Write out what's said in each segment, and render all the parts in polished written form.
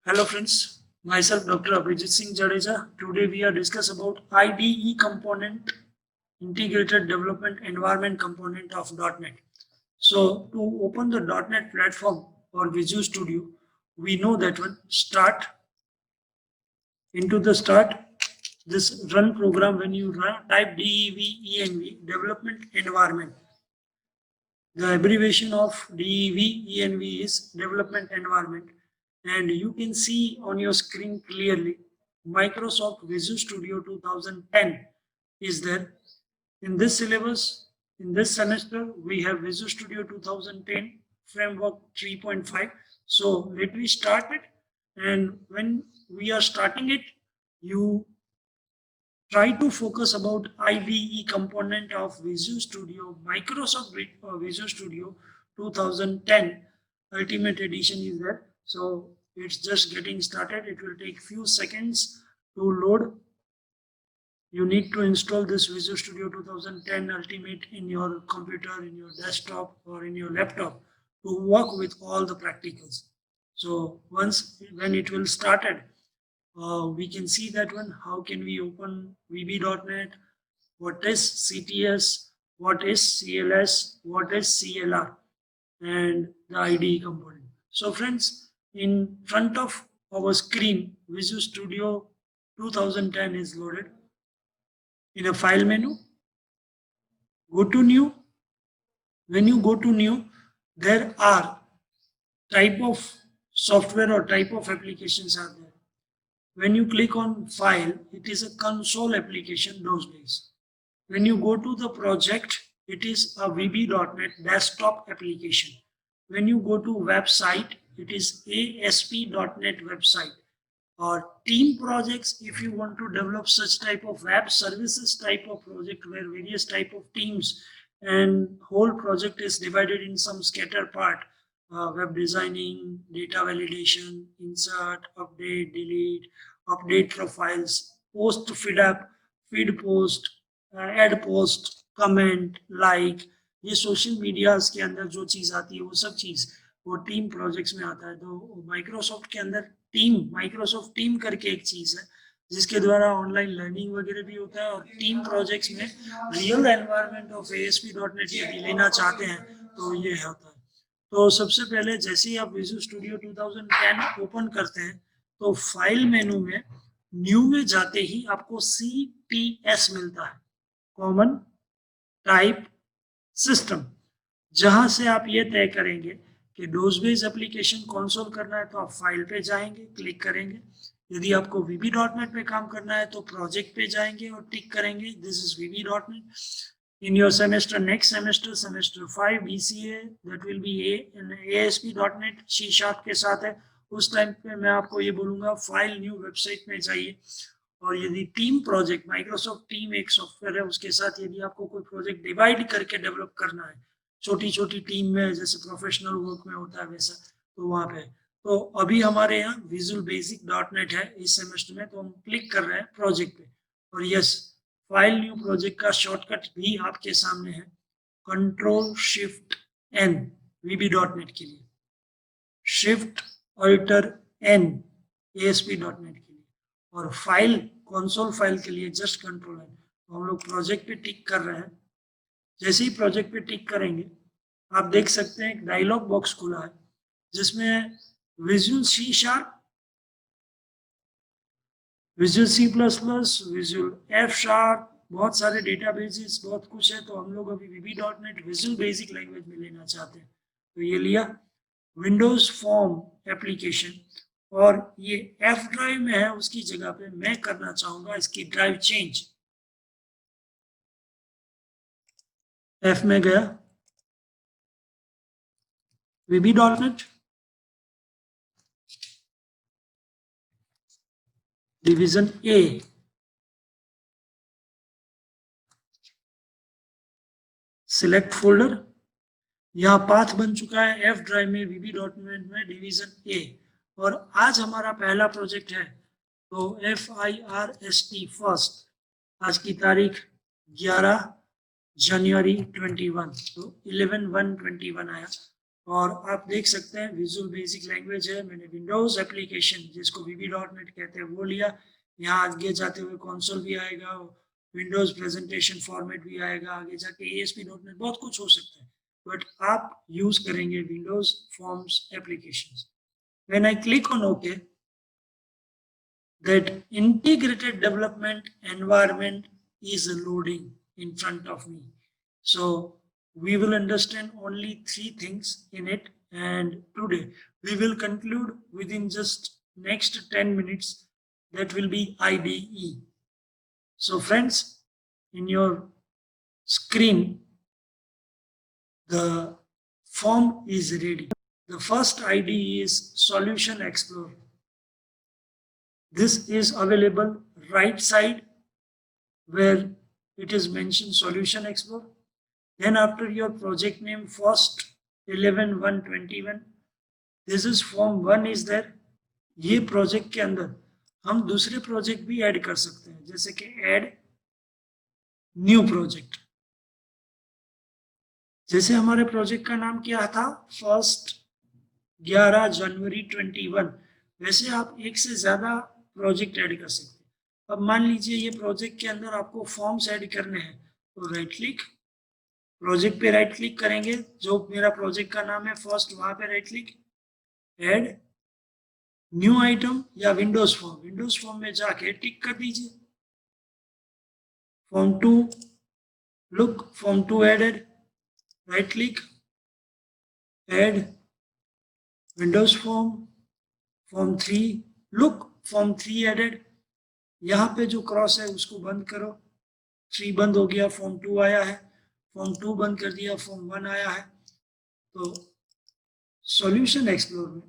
Hello friends, myself Dr. Abhijit Singh Jadeja. Today we are discuss about IDE component, integrated development environment component of .NET. So to open the .NET platform or Visual Studio, we know that one start into the start this run program. When you run type DEV development environment. The abbreviation of DEV is development environment, and you can see on your screen clearly Microsoft Visual Studio 2010 is there. In this syllabus, in this semester, we have Visual Studio 2010 framework 3.5. So let me start it, and when we are starting it, you try to focus about IDE component of Visual Studio, Microsoft Visual Studio 2010 Ultimate Edition is there. So it's just getting started. It will take few seconds to load. You need to install this Visual Studio 2010 Ultimate in your computer, in your desktop, or in your laptop to work with all the practicals. So when it will started, we can see that one. How can we open VB.NET? What is CTS? What is CLS? What is CLR? And the IDE component. So friends, in front of our screen, Visual Studio 2010 is loaded. In a file menu, go to new. When you go to new, there are type of software or type of applications are there. When you click on file, it is a console application those days. When you go to the project, it is a VB.NET desktop application. When you go to website, it is ASP.NET website. Or team projects, if you want to develop such type of web services type of project where various type of teams and whole project is divided in some scatter part, web designing, data validation, insert, update, delete, update profiles, post feed up, feed post, add post, comment, like, ये social medias के अंदर जो चीज़ आती है वो सब चीज़ वो team projects में आता है. तो माइक्रोसॉफ्ट के अंदर माइक्रोसॉफ्ट टीम करके एक चीज़ है जिसके द्वारा ऑनलाइन लर्निंग वगैरह भी होता है. और टीम प्रोजेक्ट्स में रियल एनवायरनमेंट ऑफ ASP.NET यदि लेना चाहते हैं तो ये होता है. तो सबसे पहले जैसे ही आप विजुअल स्टूडियो 2010 ओपन करते हैं तो फाइल मेनू में न्यू में जाते ही आपको CTS मिलता है, कॉमन टाइप सिस्टम, जहां से आप ये तय करेंगे कि डोज बेस्ड एप्लीकेशन कंसोल करना है तो आप फाइल पे जाएंगे, क्लिक करेंगे. यदि आपको VB.NET पे काम करना है तो प्रोजेक्ट पे जाएंगे और टिक करेंगे दिस इज VB.NEट. in your semester, next semester, semester 5 BCA, that will be ASP.NET C# के साथ है. उस टाइम पे मैं आपको ये बोलूँगा फाइल न्यू वेबसाइट में जाइए. और यदि टीम प्रोजेक्ट, माइक्रोसॉफ्ट टीम एक सॉफ्टवेयर है, उसके साथ यदि आपको कोई प्रोजेक्ट डिवाइड करके डेवलप करना है छोटी छोटी टीम में, जैसे प्रोफेशनल वर्क में होता है वैसा, तो वहाँ पे. तो अभी हमारे यहाँ विजुअल बेसिक .NET है इस सेमेस्टर में, तो हम क्लिक कर रहे हैं प्रोजेक्ट पे. और यस, फाइल न्यू प्रोजेक्ट का शॉर्टकट भी आपके सामने है, Ctrl+Shift+N VB.NET के लिए, Shift+Alt+N ASP.NET के लिए, और फाइल कंसोल फाइल के लिए जस्ट Ctrl+N. तो हम लोग प्रोजेक्ट पे टिक कर रहे हैं. जैसे ही प्रोजेक्ट पे टिक करेंगे आप देख सकते हैं एक डायलॉग बॉक्स खुला है जिसमें visual C#, visual C++, visual F#, बहुत सारे डेटाबेसेस, बहुत कुछ है. तो हम लोग अभी VB.NET विजुअल बेसिक लैंग्वेज में लेना चाहते हैं, तो ये लिया. विंडोज फॉर्म एप्लीकेशन, और ये F ड्राइव में है, उसकी जगह पे मैं करना चाहूंगा इसकी ड्राइव चेंज. F में गया, VB.NET division A, select folder. यहाँ पाथ बन चुका है F ड्राइव में VB.NET में डिवीजन A. और आज हमारा पहला प्रोजेक्ट है, तो FIRST फर्स्ट, आज की तारीख 11 जनवरी 21, तो 11/1/21 आया. और आप देख सकते हैं विजुअल बेसिक लैंग्वेज है, मैंने विंडोज एप्लीकेशन जिसको VB.NET कहते हैं वो लिया। यहाँ आगे जाते हुए कंसोल भी आएगा, विंडोज प्रेजेंटेशन फॉर्मेट भी आएगा, आगे जाके ASP.NET बहुत कुछ हो सकता है, बट आप यूज करेंगे Windows forms application. When I click on okay, that integrated development environment is loading in front of me. So we will understand only 3 things in it, and today we will conclude within just next 10 minutes. That will be IDE. So friends, in your screen the form is ready. The first IDE is Solution Explorer. This is available right side where it is mentioned Solution Explorer. Then after your project name, first 11/1/21, this is form 1 is there. ये project के अंदर हम दूसरे project भी add कर सकते हैं, जैसे कि ऐड न्यू प्रोजेक्ट। जैसे हमारे प्रोजेक्ट का नाम क्या था, फर्स्ट 11 जनवरी 21, वैसे आप एक से ज्यादा प्रोजेक्ट ऐड कर सकते हैं। अब मान लीजिए ये प्रोजेक्ट के अंदर आपको फॉर्म्स ऐड करने हैं, तो राइट क्लिक, प्रोजेक्ट पे राइट क्लिक करेंगे, जो मेरा प्रोजेक्ट का नाम है फर्स्ट, वहां पे right click, add new item या विंडोज फॉर्म, विंडोज फॉर्म में जाके टिक कर दीजिए। Form 2, look form 2 added, right click, add Windows form, form 3, look form 3 added. यहाँ पे जो क्रॉस है उसको बंद करो, 3 बंद हो गया, फॉर्म 2 आया है, फॉर्म 2 बंद कर दिया, फॉर्म 1 आया है। तो सॉल्यूशन एक्सप्लोर में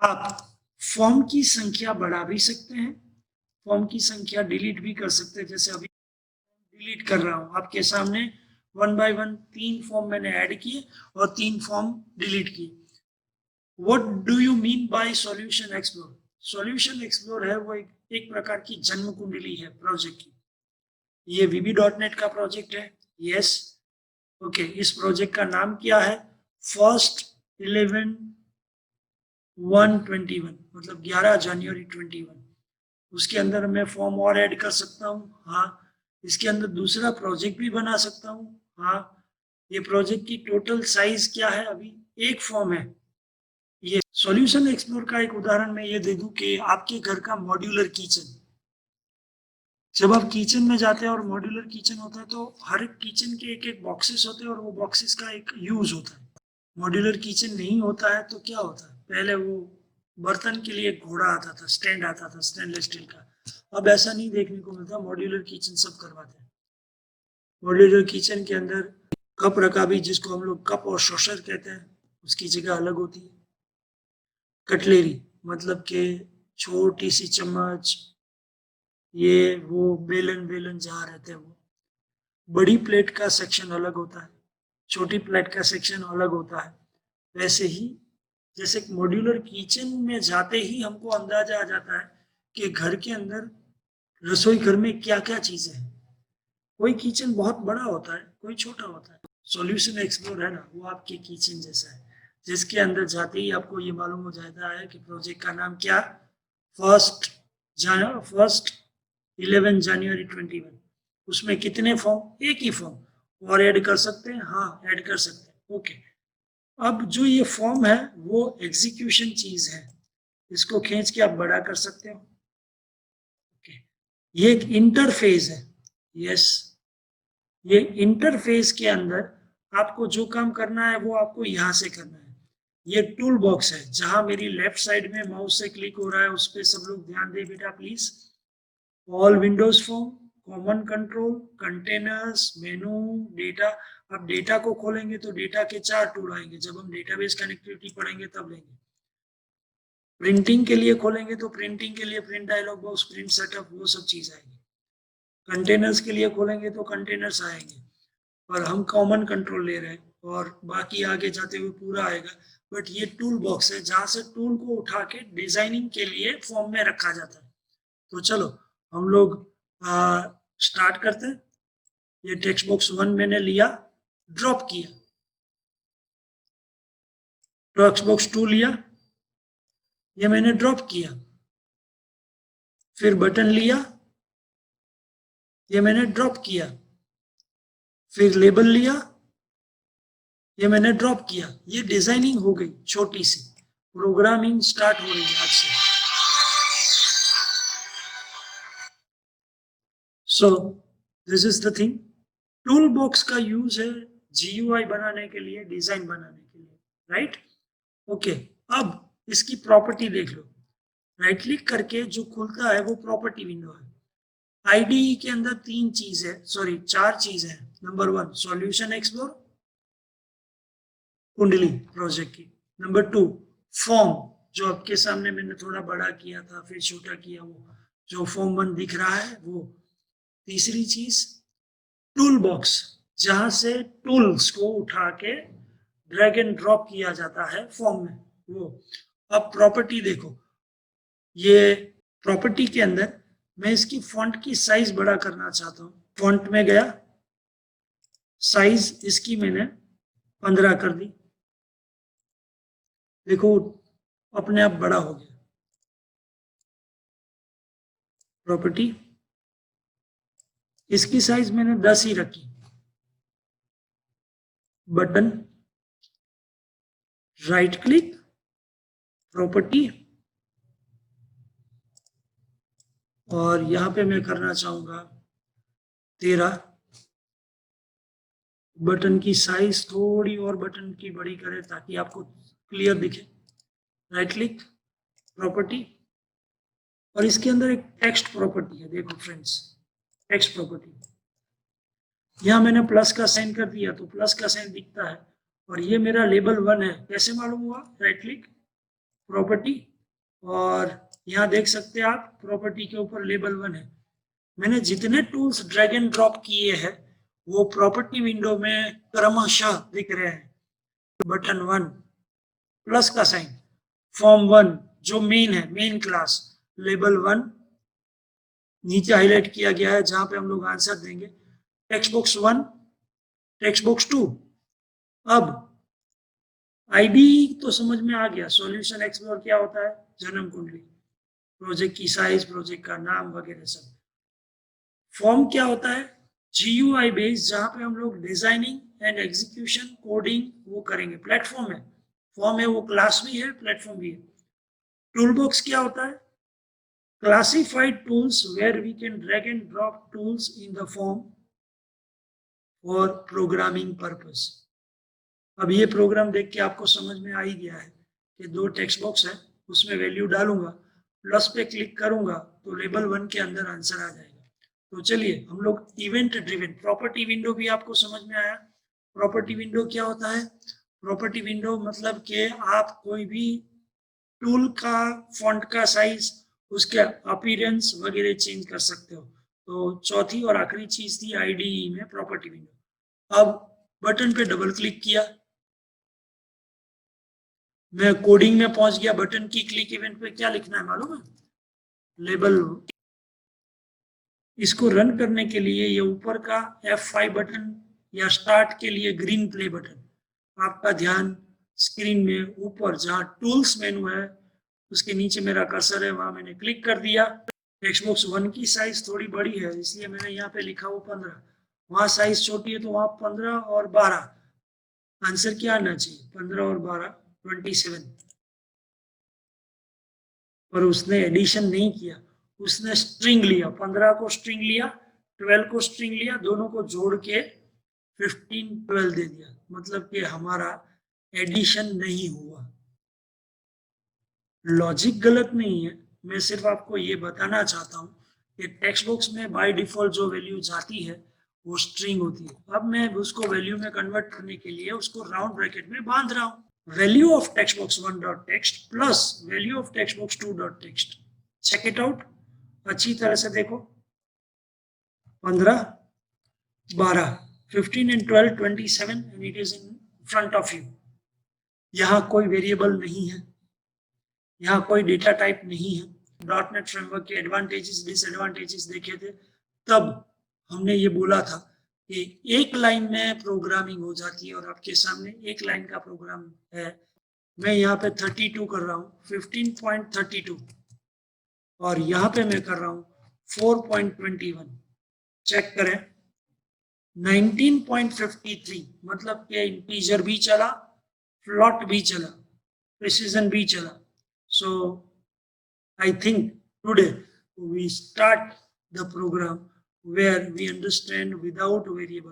आप फॉर्म की संख्या बढ़ा भी सकते हैं, फॉर्म की संख्या डिलीट भी कर सकते हैं। जैसे अभी डिलीट कर रहा हूं आपके सामने, 1 बाय 1 3 फॉर्म मैंने ऐड किए और 3 फॉर्म डिलीट किए। What do you mean by solution explore? Solution explore है वो एक प्रकार की जन्म कुंडली है प्रोजेक्ट की। ये VB.NET का प्रोजेक्ट है, यस, ओके। इस प्रोजेक्ट का नाम क्या है, फर्स्ट 11/1/21, मतलब 11 जनवरी 21। उसके अंदर मैं फॉर्म और ऐड कर सकता हूँ, हाँ। इसके अंदर दूसरा प्रोजेक्ट भी बना सकता हूँ, हाँ। ये प्रोजेक्ट की टोटल साइज क्या है, अभी एक फॉर्म है। ये सॉल्यूशन एक्सप्लोर का एक उदाहरण मैं ये दे दूं कि आपके घर का मॉड्यूलर किचन, जब आप किचन में जाते हैं और मॉड्यूलर किचन होता है तो हर एक किचन के एक एक बॉक्सेस होते हैं और वो बॉक्सेस का एक यूज होता है। मॉड्यूलर किचन नहीं होता है तो क्या होता है, पहले वो बर्तन के लिए एक घोड़ा आता था, स्टैंड आता था स्टेनलेस स्टील का। अब ऐसा नहीं देखने को मिलता, मॉड्यूलर किचन सब करवाते हैं। मॉड्यूलर किचन के अंदर कप रखा भी, जिसको हम लोग कप और शॉशर कहते हैं, उसकी जगह अलग होती है। कटलेरी मतलब कि छोटी सी चम्मच, ये वो बेलन बेलन जहाँ रहते हैं वो। बड़ी प्लेट का सेक्शन अलग होता है, छोटी प्लेट का सेक्शन अलग होता है। वैसे ही जैसे मॉड्यूलर किचन में जाते ही हमको अंदाजा आ जाता है कि घर के अंदर रसोई घर में क्या क्या चीजें हैं। कोई किचन बहुत बड़ा होता है, कोई छोटा होता है। सॉल्यूशन एक्सप्लोर है ना, वो आपके किचन जैसा है, जिसके अंदर जाते ही आपको ये मालूम हो जाता है कि प्रोजेक्ट का नाम क्या, फर्स्ट 11 जनवरी 21। उसमें कितने फॉर्म, एक ही फॉर्म, और ऐड कर सकते हैं, हाँ ऐड कर सकते हैं, ओके। अब जो ये फॉर्म है वो एग्जीक्यूशन चीज है, इसको खींच के आप बड़ा कर सकते हो, ओके। ये एक इंटरफेस है, यस। ये इंटरफेस के अंदर आपको जो काम करना है वो आपको यहां से करना है। ये टूल बॉक्स है, जहां मेरी लेफ्ट साइड में माउस से क्लिक हो रहा है उस पर सब लोग ध्यान दे बेटा please. All Windows form, common control, containers, menu, data. अब डेटा को खोलेंगे तो डेटा के 4 टूल आएंगे, जब हम डेटाबेस कनेक्टिविटी पढ़ेंगे तब लेंगे। प्रिंटिंग के लिए खोलेंगे तो प्रिंटिंग के लिए print dialogue box, print setup, वो सब चीज आएगी। कंटेनर्स के लिए खोलेंगे तो कंटेनर्स आएंगे, और हम कॉमन कंट्रोल ले रहे हैं, और बाकी आगे जाते हुए पूरा आएगा। बट ये टूल बॉक्स है जहां से टूल को उठा के डिजाइनिंग के लिए फॉर्म में रखा जाता है। तो चलो हम लोग स्टार्ट करते हैं। ये टेक्स्ट बॉक्स 1 मैंने लिया, ड्रॉप किया, टेक्स्ट बॉक्स 2 लिया, ये मैंने ड्रॉप किया, फिर बटन लिया, ये मैंने ड्रॉप किया, फिर लेबल लिया, ये मैंने ड्रॉप किया। ये डिजाइनिंग हो गई छोटी सी, प्रोग्रामिंग स्टार्ट हो रही है आज से। So this is the thing. Tool box का यूज है जीयूआई बनाने के लिए, डिजाइन बनाने के लिए, राइट? ओके, अब इसकी प्रॉपर्टी देख लो। राइट क्लिक करके जो खुलता है वो प्रॉपर्टी विंडो है। आईडीई के अंदर 4 चीज है। नंबर 1 सॉल्यूशन एक्सप्लोर, कुंडली प्रोजेक्ट की। नंबर 2 फॉर्म, जो आपके सामने मैंने थोड़ा बड़ा किया था फिर छोटा किया, वो जो फॉर्म 1 दिख रहा है वो। तीसरी चीज टूल बॉक्स, जहां से टूल्स को उठा के ड्रैग एंड ड्रॉप किया जाता है फॉर्म में, वो। अब प्रॉपर्टी देखो, ये प्रॉपर्टी के अंदर मैं इसकी फॉन्ट की साइज बड़ा करना चाहता हूँ। फॉन्ट में गया, साइज इसकी मैंने 15 कर दी, देखो अपने आप बड़ा हो गया। प्रॉपर्टी, इसकी साइज मैंने 10 ही रखी। बटन, राइट क्लिक, प्रॉपर्टी, और यहां पे मैं करना चाहूंगा 13। बटन की साइज थोड़ी और बटन की बड़ी करें ताकि आपको क्लियर दिखे। राइट क्लिक, प्रॉपर्टी, और इसके अंदर एक टेक्स्ट प्रॉपर्टी है, देखो फ्रेंड्स, टेक्स्ट प्रॉपर्टी। यहां मैंने प्लस का साइन कर दिया तो प्लस का साइन दिखता है, और ये मेरा लेबल 1 है। कैसे मालूम हुआ? राइट क्लिक, प्रॉपर्टी, और यहाँ देख सकते हैं आप प्रॉपर्टी के ऊपर लेबल 1 है। मैंने जितने टूल्स ड्रैग एंड ड्रॉप किए हैं वो प्रॉपर्टी विंडो में क्रमशः दिख रहे हैं। बटन 1, प्लस का साइन, फॉर्म 1 जो मेन है, मेन क्लास, लेबल 1 नीचे हाईलाइट किया गया है जहां पे हम लोग आंसर देंगे। Text box 1, text box 2। अब आईडी तो समझ में आ गया, सॉल्यूशन एक्सप्लोर क्या होता है, जन्म कुंडली, प्रोजेक्ट की साइज, प्रोजेक्ट का नाम वगैरह सब। फॉर्म क्या होता है, जीयूआई बेस्ड, जहां पे हम लोग डिजाइनिंग एंड एग्जीक्यूशन, कोडिंग वो करेंगे। प्लेटफॉर्म है, फॉर्म है वो क्लास भी है, प्लेटफॉर्म भी है। टूल बॉक्स क्या होता है, classified tools where we can drag and drop tools in the form for programming purpose। अब ये प्रोग्राम देख के आपको समझ में आ ही गया है कि 2 टेक्स्ट बॉक्स है, उसमें वैल्यू डालूंगा, प्लस पे क्लिक करूंगा तो लेबल 1 के अंदर आंसर आ जाएगा। तो चलिए हम लोग इवेंट ड्रिवन, प्रॉपर्टी विंडो भी आपको समझ में आया। प्रॉपर्टी विंडो क्या होता है? प्रॉपर्टी विंडो मतलब कि आप कोई भी टूल का फॉन्ट का साइज, उसके अपीयरेंस वगैरह चेंज कर सकते हो। तो चौथी और आखिरी चीज थी आईडीई में प्रॉपर्टी विंडो। अब बटन पे डबल क्लिक किया, मैं कोडिंग में पहुंच गया। बटन की क्लिक इवेंट पे क्या लिखना है मालूम है? लेबल। इसको रन करने के लिए ये ऊपर का F5 बटन, या स्टार्ट के लिए ग्रीन प्ले बटन, आपका ध्यान स्क्रीन में ऊपर जहां टूल्स मेनू है उसके नीचे मेरा कर्सर है, वहां मैंने क्लिक कर दिया। टेक्स्ट बॉक्स 1 की साइज थोड़ी बड़ी है इसलिए मैंने यहाँ पे लिखा वो 15, वहां साइज छोटी है तो वहां 15 और 12। आंसर क्या आना चाहिए? 15 और 12 27। पर उसने एडिशन नहीं किया, उसने स्ट्रिंग लिया, 15 को स्ट्रिंग लिया, 12 को स्ट्रिंग लिया, दोनों को जोड़ के 15 12 दे दिया। मतलब कि हमारा एडिशन नहीं हुआ। लॉजिक गलत नहीं है, मैं सिर्फ आपको ये बताना चाहता हूँ कि टेक्स्ट बॉक्स में बाय डिफॉल्ट जो वैल्यू जाती है वो स्ट्रिंग होती है। अब मैं उसको वैल्यू में कन्वर्ट करने के लिए उसको राउंड ब्रैकेट में बांध रहा हूँ। value of textbox1.text plus value of textbox2.text। check it out, अच्छी तरह से देखो। 15 12 15 and 12 27 and it is in front of you। यहाँ कोई वेरिएबल नहीं है, यहाँ कोई डेटा टाइप नहीं है। डॉटनेट फ्रेमवर्क के एडवांटेजेस डिसएडवांटेजेस देखे थे, तब हमने ये बोला था कि एक लाइन में प्रोग्रामिंग हो जाती है और आपके सामने एक लाइन का प्रोग्राम है। मैं यहाँ पे 32 कर रहा हूँ, 15.32, और यहाँ पे मैं कर रहा हूँ 4.21। चेक करें, 19.53, मतलब कि इंटीजर भी चला, फ्लॉट भी चला, प्रिसीजन भी चला. So I think today we start the program where we understand without variable.